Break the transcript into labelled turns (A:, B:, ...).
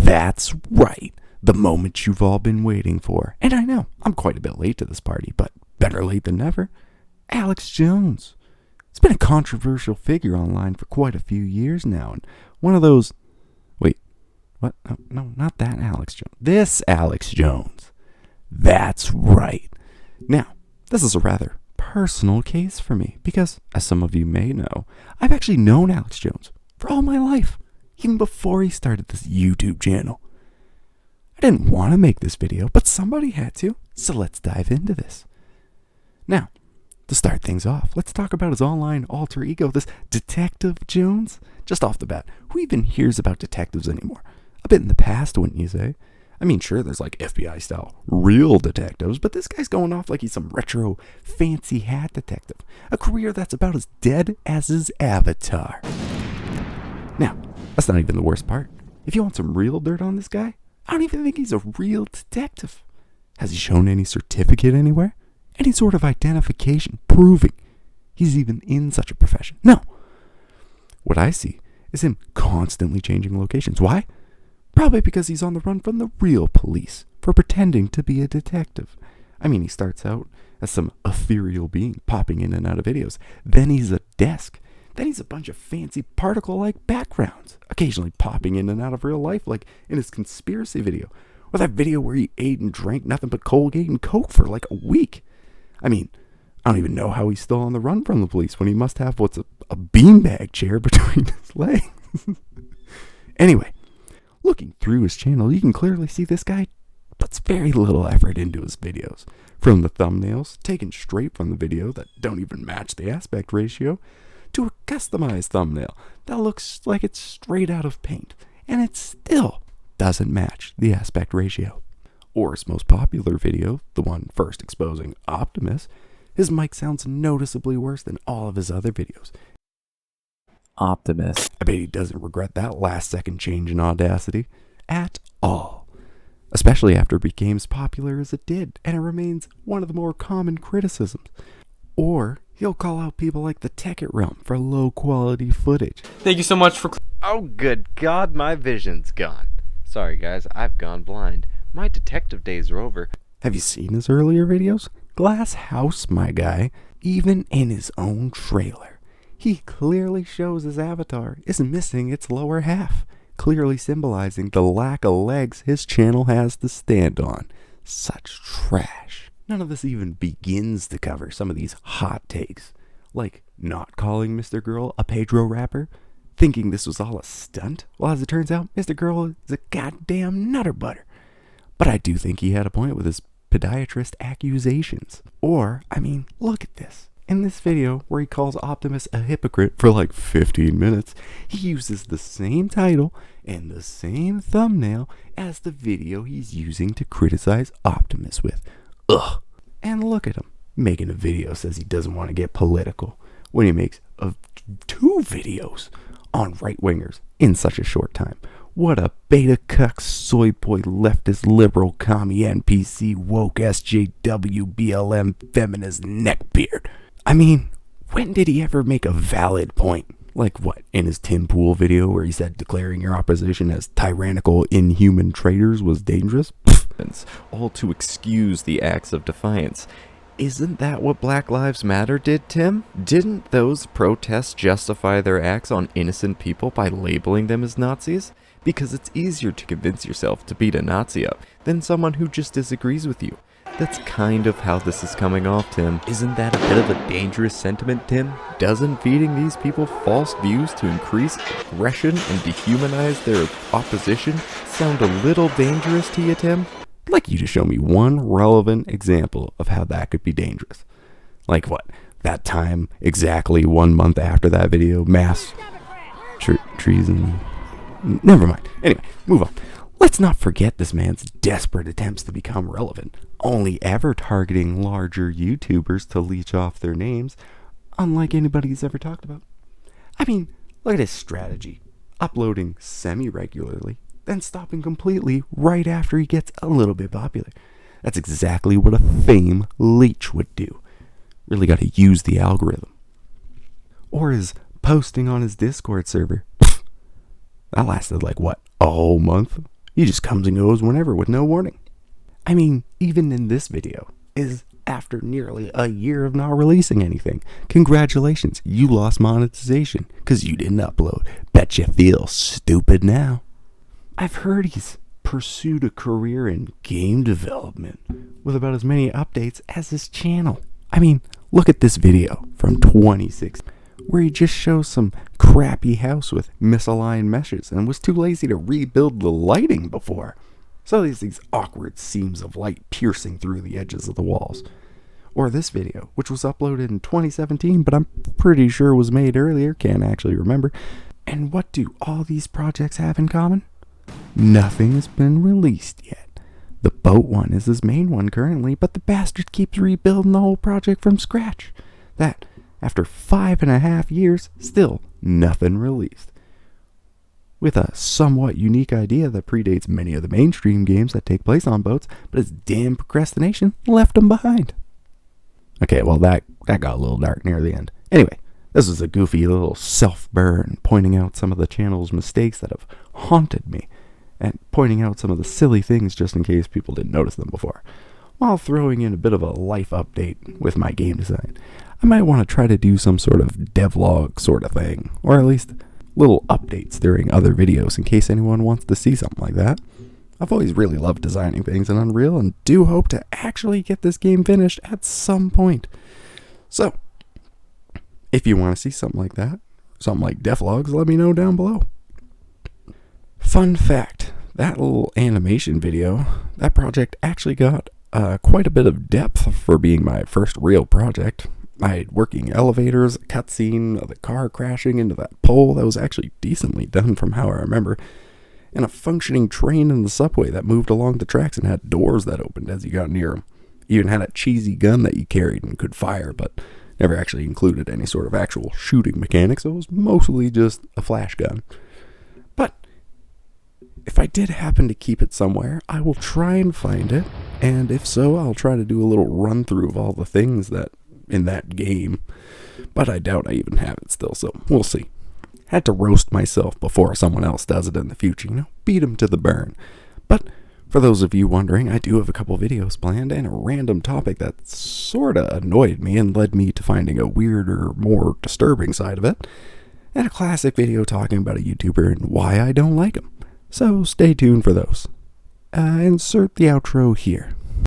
A: That's right, the moment you've all been waiting for. And I know, I'm quite a bit late to this party, but better late than never. Alex Jones. He's been a controversial figure online for quite a few years now, and one of those... Wait, what? No, not that Alex Jones. This Alex Jones. That's right. Now, this is a rather personal case for me, because, as some of you may know, I've actually known Alex Jones for all my life, even before he started this YouTube channel. I didn't want to make this video, but somebody had to, so let's dive into this. Now, to start things off, let's talk about his online alter ego, this Detective Jones. Just off the bat, who even hears about detectives anymore? A bit in the past, wouldn't you say? I mean, sure, there's like FBI-style real detectives, but this guy's going off like he's some retro fancy hat detective. A career that's about as dead as his avatar. Now, that's not even the worst part. If you want some real dirt on this guy, I don't even think he's a real detective. Has he shown any certificate anywhere? Any sort of identification proving he's even in such a profession? No. What I see is him constantly changing locations. Why? Probably because he's on the run from the real police for pretending to be a detective. I mean, he starts out as some ethereal being popping in and out of videos. Then he's a desk. Then he's a bunch of fancy particle-like backgrounds, occasionally popping in and out of real life, like in his conspiracy video, or that video where he ate and drank nothing but Colgate and Coke for like a week. I mean, I don't even know how he's still on the run from the police when he must have what's a beanbag chair between his legs. Anyway, looking through his channel, you can clearly see this guy puts very little effort into his videos. From the thumbnails, taken straight from the video that don't even match the aspect ratio, to a customized thumbnail that looks like it's straight out of paint, and it still doesn't match the aspect ratio. Or his most popular video, the one first exposing Optimus, his mic sounds noticeably worse than all of his other videos. Optimus. I bet he doesn't regret that last second change in Audacity at all. Especially after it became as popular as it did, and it remains one of the more common criticisms. Or he'll call out people like the Tech It Realm for low quality footage.
B: Thank you so much for...
C: Oh good God, my vision's gone. Sorry guys, I've gone blind. My detective days are over.
A: Have you seen his earlier videos? Glass House, my guy. Even in his own trailer, he clearly shows his avatar is missing its lower half, clearly symbolizing the lack of legs his channel has to stand on. Such trash. None of this even begins to cover some of these hot takes, like not calling Mr. Girl a Pedro rapper, thinking this was all a stunt. Well, as it turns out, Mr. Girl is a goddamn nutter butter. But I do think he had a point with his podiatrist accusations. Or, I mean, look at this. In this video where he calls Optimus a hypocrite for like 15 minutes, he uses the same title and the same thumbnail as the video he's using to criticize Optimus with. Ugh. And look at him, making a video says he doesn't want to get political when he makes two videos on right-wingers in such a short time. What a beta cuck, soy boy, leftist, liberal, commie, NPC, woke, SJW, BLM, feminist, neckbeard. I mean, when did he ever make a valid point? Like what, in his Tim Pool video where he said declaring your opposition as tyrannical, inhuman traitors was dangerous?
D: All to excuse the acts of defiance. Isn't that what Black Lives Matter did, Tim? Didn't those protests justify their acts on innocent people by labeling them as Nazis? Because it's easier to convince yourself to beat a Nazi up than someone who just disagrees with you. That's kind of how this is coming off, Tim. Isn't that a bit of a dangerous sentiment, Tim? Doesn't feeding these people false views to increase aggression and dehumanize their opposition sound a little dangerous to you, Tim?
A: I'd like you to show me one relevant example of how that could be dangerous. Like what? That time, exactly 1 month after that video, mass treason. Never mind. Anyway, move on. Let's not forget this man's desperate attempts to become relevant, only ever targeting larger YouTubers to leech off their names, unlike anybody he's ever talked about. I mean, look at his strategy. Uploading semi-regularly, then stopping completely right after he gets a little bit popular. That's exactly what a fame leech would do. Really got to use the algorithm. Or his posting on his Discord server. That lasted like, what, a whole month? He just comes and goes whenever with no warning. I mean, even in this video, is after nearly a year of not releasing anything. Congratulations, you lost monetization because you didn't upload. Bet you feel stupid now. I've heard he's pursued a career in game development with about as many updates as his channel. I mean, look at this video from 2016 where he just shows some crappy house with misaligned meshes and was too lazy to rebuild the lighting before. So there's these awkward seams of light piercing through the edges of the walls. Or this video, which was uploaded in 2017, but I'm pretty sure was made earlier, can't actually remember. And what do all these projects have in common? Nothing has been released yet. The boat one is his main one currently, but the bastard keeps rebuilding the whole project from scratch. That, after 5.5 years, still nothing released. With a somewhat unique idea that predates many of the mainstream games that take place on boats, but his damn procrastination left him behind. Okay, well that got a little dark near the end. Anyway, this is a goofy little self-burn pointing out some of the channel's mistakes that have haunted me, and pointing out some of the silly things just in case people didn't notice them before, while throwing in a bit of a life update with my game design. I might want to try to do some sort of devlog sort of thing, or at least little updates during other videos in case anyone wants to see something like that. I've always really loved designing things in Unreal and do hope to actually get this game finished at some point. So, if you want to see something like that, something like devlogs, let me know down below. Fun fact, that little animation video, that project actually got quite a bit of depth for being my first real project. I had working elevators, a cutscene of the car crashing into that pole that was actually decently done from how I remember, and a functioning train in the subway that moved along the tracks and had doors that opened as you got near them. Even had a cheesy gun that you carried and could fire, but never actually included any sort of actual shooting mechanics, so it was mostly just a flash gun. But if I did happen to keep it somewhere, I will try and find it, and if so, I'll try to do a little run through of all the things that in that game, but I doubt I even have it still, so we'll see. Had to roast myself before someone else does it in the future, beat them to the burn. But for those of you wondering, I do have a couple videos planned and a random topic that sorta annoyed me and led me to finding a weirder, more disturbing side of it, and a classic video talking about a YouTuber and why I don't like him. So stay tuned for those. Insert the outro here.